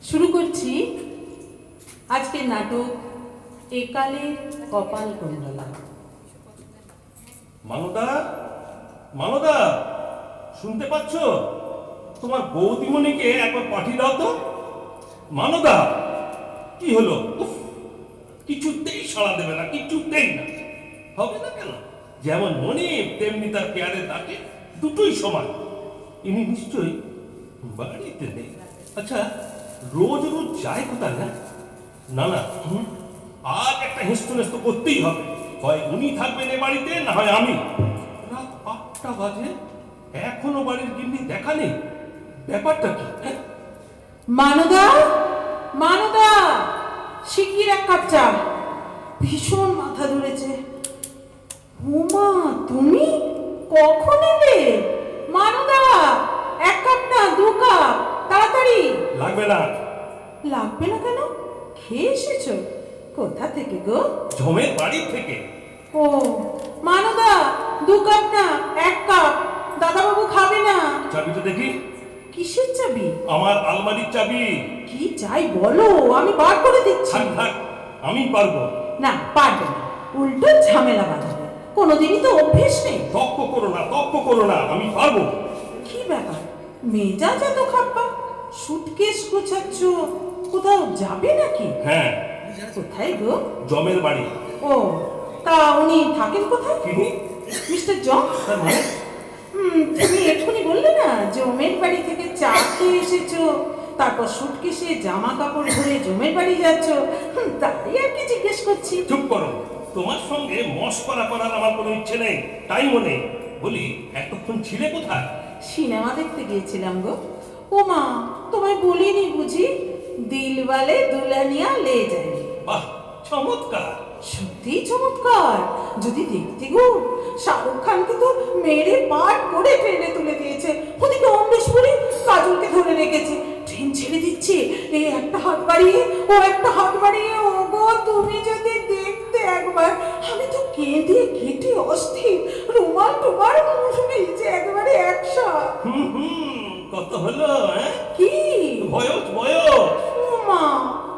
শুরু করছি আজকের নাটক একালের কপাল কুণ্ডলা। মানদা, মানদা, শুনতে পাচ্ছ? তোমার বৌদিমণিকে একবার পাঠিয়ে দাও তো। মানদা, কি হলো? উফ, কিছুতেই সাড়া দেবে না, কিছুতেই না। হবে না কেন? যেমন মনি তেমনি তার পেয়ারে ডাকে, দুটোই সমান। ইনি নিশ্চয়ই বাড়িতে নেই। আচ্ছা, রোজ রোজ যায় কোথায়? না না, আজ একটা হেস্তনেস্ত করতেই হবে। হয় উনি থাকবেন এ বাড়িতে, না হয় আমি। রাত 8টা বাজে, এখনো বাড়ির গিন্নি দেখা নেই। ব্যাপারটা কি? মানদা, মানদা, শিগগির এক কাপ চা। ভীষণ মাথা ধরেছে। উমা, তুমি কখন এলে? মানদা, এক কাপ না, 2 কাপ, তাড়াতাড়ি। লাগবে না। লাগবে না কেন? খেয়ে এসেছো? কোথা থেকে গো? জমের বাড়ির থেকে। ও মানদা, 2 কাপ না, 1 কাপ। দাদাবাবু খাবে না। চাবিটা দেখি। কিসের চাবি? আমার আলমারির চাবি। কি চাই বলো, আমি বার করে দিচ্ছি। থাক থাক, আমি পারবো। না, পারবে না, উল্টো ঝামেলা বাঁধাবে। কোনোদিনই তো অভ্যেস নেই। তক্ক করো না, তক্ক করো না, আমি পারবো। কি ব্যাপার, মেজাজ এত খাপ্পা? সুটকেস গোছাচ্ছ, কোথাও যাবে নাকি? হ্যাঁ। কোথায় গো? জমের বাড়ি। ও, তা উনি থাকেন কোথায়? কি? মিস্টার জম? তার মানে? তুমি এক্ষুনি বললে না জমের বাড়ি থেকে চা খেয়ে এসেছো, তারপর সুটকেসে জামা কাপড় ভরে জমের বাড়ি যাচ্ছ, তাই আর কি জিজ্ঞেস করছি। চুপ করো, তোমার সঙ্গে মস্করা করার আমার কোনো ইচ্ছে নেই, টাইমও নেই। বলি, এতক্ষণ ছিলে কোথায়? সিনেমা দেখতে গিয়েছিলাম গো। ও মা, তোমায় বলিনি বুঝি? দিলওয়ালে দুলহানিয়া লে যায়নি। বাহ, চমৎকার। সত্যি চমৎকার। যদি দেখতে গো, শাহরুখ খানকে তো মেরে পাট করে ট্রেনে তুলে দিয়েছে। ওদিকে অমরেশপুরি কাজলকে ধরে রেখেছে, ট্রেন ছেড়ে দিচ্ছে। এই একটা হাত বাড়িয়ে, ও একটা হাত বাড়িয়ে। ও গো, তুমি যদি দেখতে একবার, আমি তো কেঁদে কেটে অস্থির। রুমাল টুমাল ভিজে একেবারে একশো। কত হলো? কি বয়স? বয়স ও মা,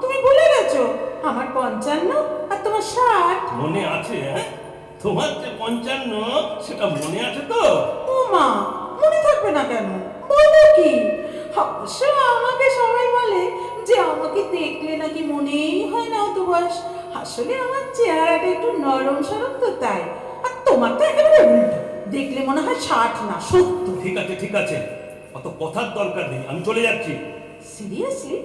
তুমি ভুলে গেছো আমার 55 আর তোমার 60। মনে আছে? তোমার যে 55 সেটা মনে আছে তো? ও মা, মনে থাকবে না কেন? বলো কি? অবশ্য আমাকে সবাই বলে যে আমাকে দেখলে নাকি মনেই হয় না অত বয়স। আসলে আমার চেহারাটা একটু নরম সরম তো, তাই। আর তোমার তো একেবারে উল্টো, দেখলে মনে হয় 60 না 70। ঠিক আছে, ঠিক আছে, অত কথার দরকার নেই, আমি চলে যাচ্ছি। সিরিয়াসলি?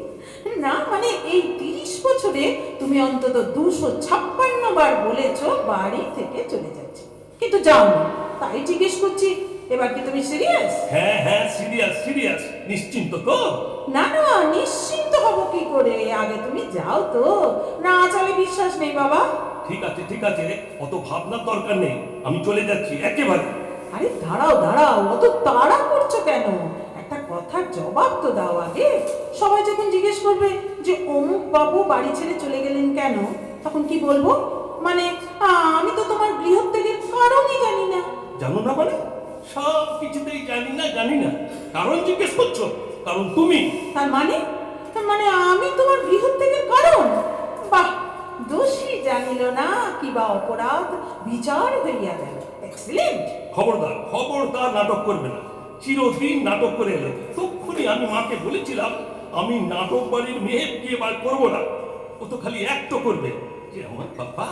না মানে এই 30 বছরে তুমি অন্তত 256 বার বলেছো বাড়ি থেকে চলে যাচ্ছে, কিন্তু যাও না। তাই জিজ্ঞেস করছি, এবার কি তুমি সিরিয়াস? হ্যাঁ হ্যাঁ, সিরিয়াস সিরিয়াস। নিশ্চিন্ত তো? না না, নিশ্চিন্ত হব কি করে? আগে তুমি যাও তো। না চলে বিশ্বাস নেই বাবা। ঠিক আছে, ঠিক আছে, অত ভাবনার দরকার নেই, আমি চলে যাচ্ছি একেবারে। আরে দাঁড়াও দাঁড়াও, অত তাড়া করছো কেন? একটা কথার জবাব তো দাও আগে। সবাই যখন জিজ্ঞেস করবে যে অমুক বাবু বাড়ি ছেড়ে চলে গেলেন কেন, তখন কি বলবো? মানে আমি তো তোমার গৃহত্যাগের কারণই জানি না। জানো না মানে? সব কিছুতেই জানি না, জানি না। কারণ জিজ্ঞেস করছো? কারণ তুমি। তার মানে? তার মানে আমি তোমার গৃহত্যাগের কারণ? বাহ, দোষী জানিল না কিবা অপরাধ বিচার হইয়া গেল। এক্সিলেন্ট। খবরদার, খবরদার নাটক করবে না। চিরদিন নাটক করে এলে। তখনই আমি মাকে বলেছিলাম আমি নাটক বাড়ির মেয়ে বিয়ে বার করবো না। ও তো খালি একটা করবে, যে আমার বাবা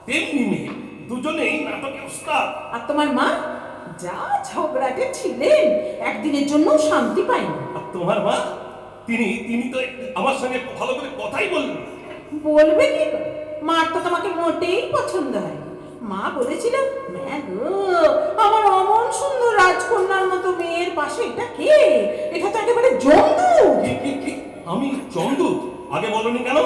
তেমনি মেয়ে, দুজনেই নাটকে ওস্তাদ। আর তোমার মা যা ঝগড়াটে ছিলেন, একদিনের জন্য শান্তি পাইনি। আর তোমার মা, তিনি তিনি তো আমার সঙ্গে ভালো করে কথাই বললেন। বলবে কি করে? মার তো তোমাকে মোটেই পছন্দ হয়নি। মা বলেছিল, মা গো, আমার অমন সুন্দর রাজকন্যার মতো মেয়ের পাশে এটা কে? এটা তো একেবারে জমদু। কি? আমি চন্দু? আগে বলনি কেন?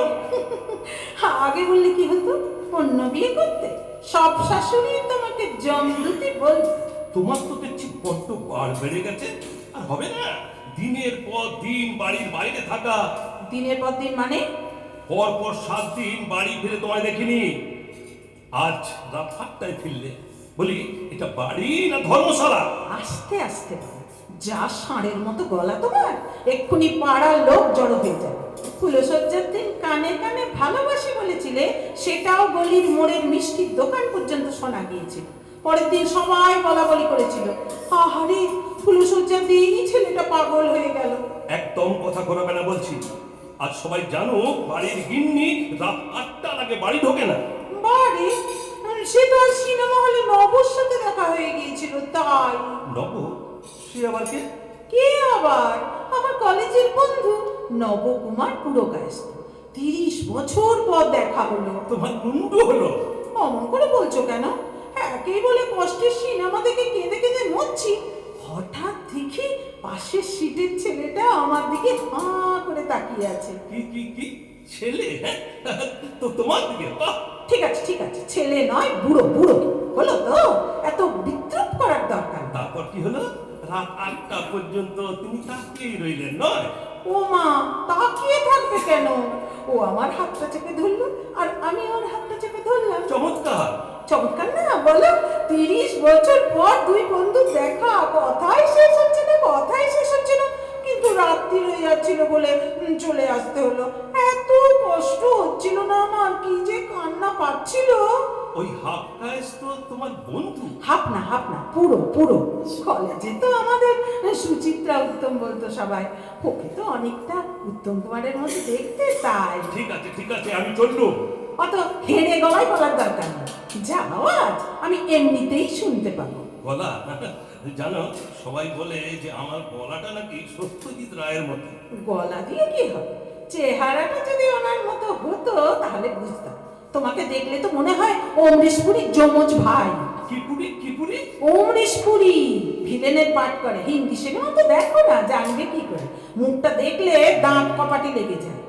আগে বললে কি হতো? অন্য বিয়ে করতে। সব শাশুড়ি তোমাকে জমদুতি বলতো। তোমার তো দেখছি বড্ড বার বেড়ে গেছে। আর হবে না, দিনের পর দিন বাড়ির বাইরে থাকা। দিনের পর দিন মানে? পর পর 7 দিন বাড়ি ফিরে তোমায় দেখিনি। আজ রাত 8টায় ফিরলে। বলি, এটা বাড়ি না ধর্মশালা? আস্তে আস্তে বলো। যা ষাঁড়ের মতো গলা তোমার, এক্ষুনি পাড়ার লোক জড়ো হয়ে যাবে। ফুলসজ্জার দিন কানে কানে ভালোবাসি বলেছিলে, সেটাও গলির মোড়ের মিষ্টির দোকান পর্যন্ত শোনা গিয়েছিল। পরের দিন সবাই বলা বলি করেছিল, আহারে ফুলসজ্জার দিনই ছেলেটা পাগল হয়ে গেল। একদম কথা ঘোরাবে না বলছি। আজ সবাই জানো বাড়ির গিন্নি রাত 8টার আগে বাড়ি ঢোকে না। বাড়ি সে তো আর সিনেমা হলে নবর সাথে দেখা হয়ে গিয়েছিল তাই। নব? সে আবার কে? কে আবার? আমার কলেজের বন্ধু নবকুমার পুরকায়স্থ। 30 বছর পর দেখা হলো। তোমার মুন্ডু হলো? অমন করে বলছো কেন? একেই বলে কষ্টের সিনেমা দেখে কেঁদে কেঁদে মরছি, হঠাৎ দেখি পাশের সিটের ছেলেটা আমার দিকে হাঁ করে তাকিয়ে আছে। কি কি কি ছেলে? হ্যাঁ? তো তোমার দিকে? বাহ! ঠিক আছে ঠিক আছে, ছেলে নয় বুড়ো বুড়ো। হলো তো, এত বিদ্রুপ করার দরকার নেই। তারপর কি হলো? রাত 8টা পর্যন্ত তুমি তাকিয়েই রইলেন নয়? ও মা, তাকিয়ে থাকবে কেন? ও আমার হাতটা চেপে ধরলো আর আমি ওর হাতটা চেপে ধরলাম। চমৎকার! চমৎকার না বলো? 30 বছর পর দুই বন্ধু দেখা, কথাই শেষ হচ্ছে না, কথাই শেষ হচ্ছে না। কিন্তু রাত্রি হয়ে যাচ্ছিল বলে চলে আসতে হলো। এত কষ্ট হচ্ছিল না আমার, কি যে কান্না পাচ্ছিল। ওই হাফ কায়েস্ত তোমার বন্ধু? হাফ না পুরো পুরো। কলেজে তো আমাদের সুচিত্রা উত্তম বলতো সবাই। ওকে তো অনেকটা উত্তম কুমারের মতো দেখতে, তাই। ঠিক আছে, আমি চললুম। অত হেড়ে গলায় বলার দরকার নেই। যা আওয়াজ আমি এমনিতেই শুনতে পাবো। গলা? জানো সবাই বলে যে আমার গলাটা নাকি সত্যজিৎ রায়ের মতো। গলা দিয়ে কি হবে? চেহারাটা যদি ওনার মতো হতো তাহলে বুঝতাম। তোমাকে দেখলে তো মনে হয় অমরেশ পুরীর যমজ ভাই। কি পুরি? অমরেশ পুরী ভিলেনের পাঠ করে। হিন্দি সিনেমা তো দেখো না, জানবে কি করে? মুখটা দেখলে দাঁত কপাটি লেগে যায়।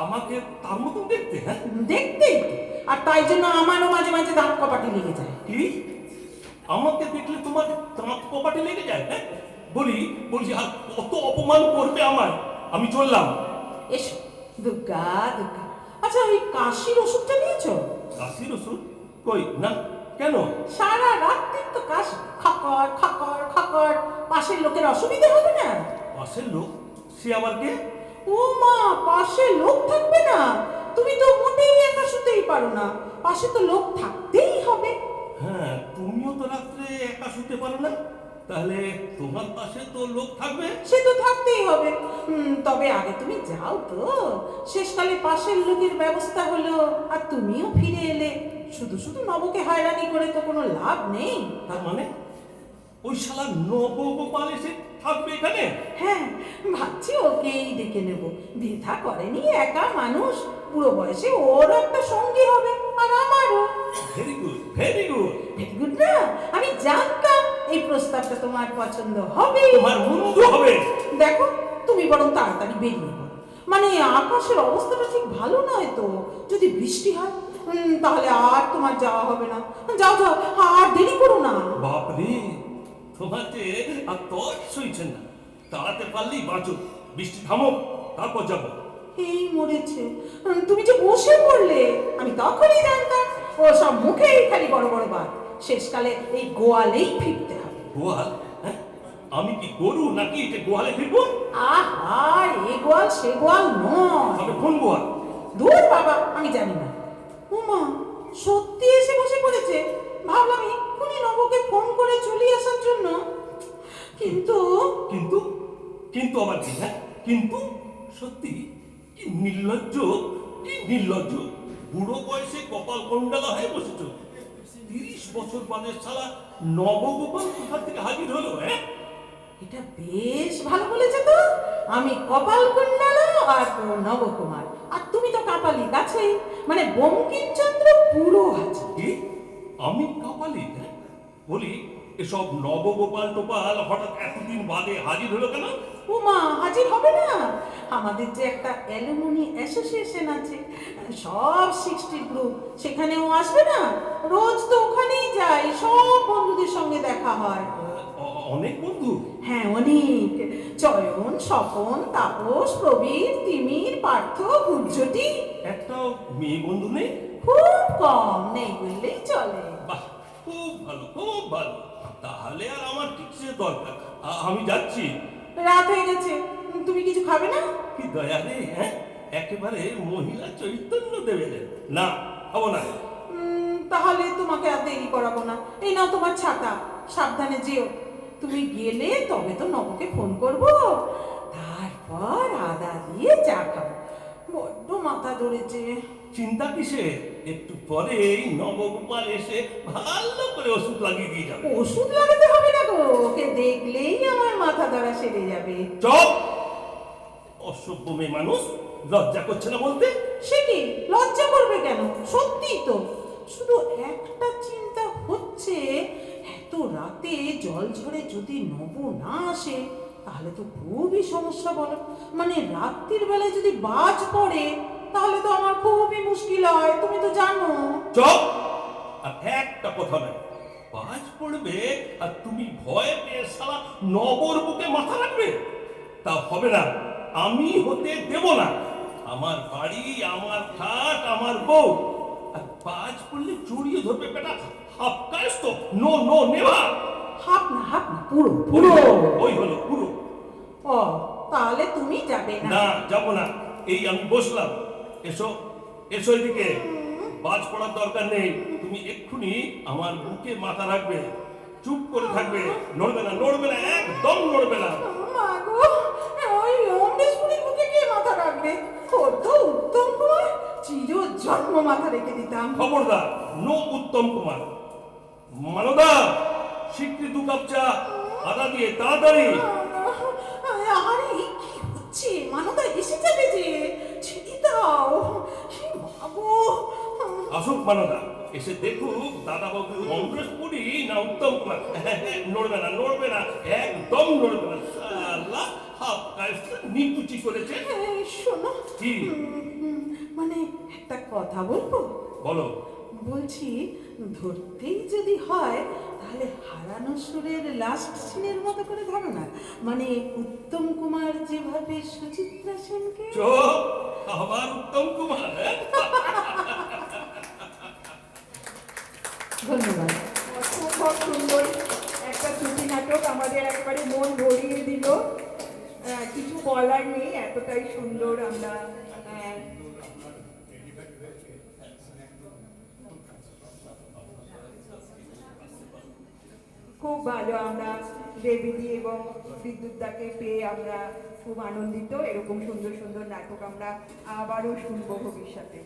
আমাকে তার মতো দেখতে? হ্যাঁ, দেখতেই তো। আর তাই জন্য আমারও মাঝে মাঝে দাঁত কপাটি লেগে যায়। কি? আমাকে দেখলে তোমার দাঁত কপাটে লেগে যায়? হ্যাঁ, বলছি আর কত অপমান করবে আমার? আমি চললাম। এসো, দুর্গা দুর্গা। আচ্ছা, ওই কাশির ওষুধটা নিয়েছো? কাশির ওষুধ? কই না, কেন? সারা রাত্রি তো কাশি, খাকর খাকর খাকর। পাশের লোকের অসুবিধা হবে না? পাশের লোক? সে আবার কে? ও মা, পাশে লোক থাকবে না? তুমি তো মোটেই একা শুতেই পারো না, পাশে তো লোক থাকতেই হবে। হ্যাঁ, তুমিও তো রাত্রে একা শুতে পারো না, তাহলে তোমার পাশে তো লোক থাকবে। সে তো থাকতেই হবে। তবে আগে তুমি যাও তো। শেষকালে পাশের লোকের ব্যবস্থা হলো আর তুমিও ফিরে এলে। শুধু শুধু নবকে হয়রানি করে তো কোনো লাভ নেই। তার মানে ওই শালা নবগোপাল এসে থাকবে এখানে? হ্যাঁ, ভাবছি ওকেই ডেকে নেব। বৃথা করেনি, একা মানুষ। পুরো বয়সে ওর একটা সঙ্গী হবে আর আমারও। Very good, very good. Very good না? আমি জানতাম এই প্রস্তাবটা তোমার পছন্দ হবে। তোমার মুন্ডু হবে। দেখো, তুমি বরং তাড়াতাড়ি বেরিয়ে পড়ো। মানে আকাশের অবস্থাটা ঠিক ভালো নয় তো। যদি বৃষ্টি হয় তাহলে আর তোমার যাওয়া হবে না। যাও যাও, আর দেরি করো না। বাপরে, তোমাকে আর তর সইছে না। তাড়াতে পারলেই বাঁচো। বৃষ্টি থামুক, তারপর যাবো। এই মরেছে, তুমি যে বসে পড়লে। আমি তখনই জানতাম ও সব মুখেই খালি বড় বড় বাদ। শেষকালে এই গোয়ালেই ফিরতে হবে। গোয়াল? হ্যাঁ, আমি কি গরু নাকি যে গোয়ালে ফিরবো? আহা, এ গোয়াল সে গোয়াল নয়। তবে কোন গোয়াল? দূর বাবা, আমি জানি না। উমা, সত্যি এসে বসে পড়েছে। ভাবলাম এক্ষুনি নবকে ফোন করে চলে আসার জন্য। কিন্তু কিন্তু কিন্তু আবার কি? হ্যাঁ, কিন্তু সত্যি কি নির্লজ্জ, কি নির্লজ্জ। বুড়ো বয়সে কপাল কুণ্ডলা হয়ে বসেছো। 30 বছর বাদে শালা নবগোপাল কোথা থেকে হাজির হলো? হ্যাঁ, এটা বেশ ভালো বলেছে তো। আমি কপাল কুণ্ডলা আর ও নবকুমার, আর তুমি তো কাপালি কাছেই। মানে বঙ্কিমচন্দ্র পুরো আছে। কি? আমি কাপালি? হ্যাঁ, বলি এসব নবগোপাল টোপাল হঠাৎ এতদিন বাদে হাজির হলো কেন? উমা, হাজির হবে না? আমাদের যে একটা অ্যালুমিনি অ্যাসোসিয়েশন আছে, সব 60 গ্রুপ, সেখানেও আসবে না? রোজ তো ওখানেই যাই, সব বন্ধুদের সঙ্গে দেখা হয়। অনেক বন্ধু? হ্যাঁ, অনেক। চয়ন, স্বপন, তাপস, প্রবীর, তিমির, পার্থ, গুজ্জটি। একটাও মেয়ে বন্ধু নেই? খুব কম, নেই বললেই চলে। বাহ, খুব ভালো, খুব ভালো। তাহলে আর আমার কিসের দরকার? আমি যাচ্ছি। রাত হয়ে গেছে, তুমি কিছু খাবে না? কি দয়া রে! হ্যাঁ, একেবারে মহিলা চৈতন্য দেবে না, হবো না। তাহলে তোমাকে আর দেরি করাবো না, এই নাও তোমার ছাতা, সাবধানে যেও। তুমি গেলে তবে তো নবকে ফোন করবো, তারপর আদা দিয়ে চা খাবো। বড্ড মাথা ধরেছে। চিন্তা কিসে, একটু পরেই নবগোপাল এসে ভালো করে ওষুধ লাগিয়ে দিয়ে যাবে। ওষুধ লাগাতে হবে না গো, ওকে দেখলেই আমার মাথা ধরা সেরে যাবে। চপ, অসভ্য মেয়ে মানুষ, লজ্জা করছে না বলতে? সে কি লজ্জা করবে কেন, সত্যিই তো। শুধু একটা চিন্তা হচ্ছে, এত রাতে জল ঝড়ে যদি নব না আসে তাহলে তো খুবই সমস্যা। বলো, মানে রাত্রির বেলায় যদি বাজ পড়ে তাহলে তো আমার খুবই মুশকিল হয়, তুমি তো জানো। চপ, আর একটা কথা নয়, বাজ পড়বে আর তুমি ভয় পেয়ে সারা নবর বুকে মাথা রাখবে, তা হবে না। আমি হতে দেব না। আমার বাড়ি, আমার খাট, আমার বউ, আর বাজ পড়লে জড়িয়ে ধরবে বেটা, হাফ কাজ তো। No no never. হাফ না, পুরো পুরো। ওই হলো পুরো। ও, তাহলে তুমি যাবে না? না, যাব না। এই আমি বসলাম। এসো এসো এদিকে। বাজ পড়ার দরকার নেই, তুমি এক্ষুনি আমার বুকে মাথা রাখবে, চুপ করে থাকবে, নড়বে না, নড়বে না, একদম নড়বে না। মা গো, ওই অমরেশপুরীর বুকে কে মাথা রাখবে? কত উত্তম কুমার, চির জন্ম মাথা রেখে দিতাম। খবরদার, নো উত্তম কুমার। মানদা, শিগগির 2 কাপ চা, আদা দিয়ে, তাড়াতাড়ি। আরে কি হচ্ছে, মানদা এসে যাবে যে, ছেড়ে দাও। মা গো, আসুক মানদা, এসে দেখুক দাদাবাবু অমরেশপুরি না উত্তম কুমার। নড়বে না, নড়বে না, একদম নড়বে না। শালা হাফ কাজটা নিকুচি করেছে। এই শোনো, কি? মানে একটা কথা বলবো? বলো। বলছি, ধরতেই যদি হয় তাহলে হারানো সুরের লাস্ট সিনের মতো করে ধরো না, মানে উত্তম কুমার যেভাবে সুচিত্রা সেনকে। চোখ, আবার উত্তম কুমার। ধন্যবাদ। অসম্ভব সুন্দর একটা শ্রুতি নাটক, আমাদের একবারে মন ভরিয়ে দিল। কিছু বলার নেই, এতটাই সুন্দর। আমরা খুব ভালো, আমরা দেবীদি এবং বিদ্যুৎদাকে পেয়ে আমরা খুব আনন্দিত। এরকম সুন্দর সুন্দর নাটক আমরা আবারও শুনবো ভবিষ্যতে।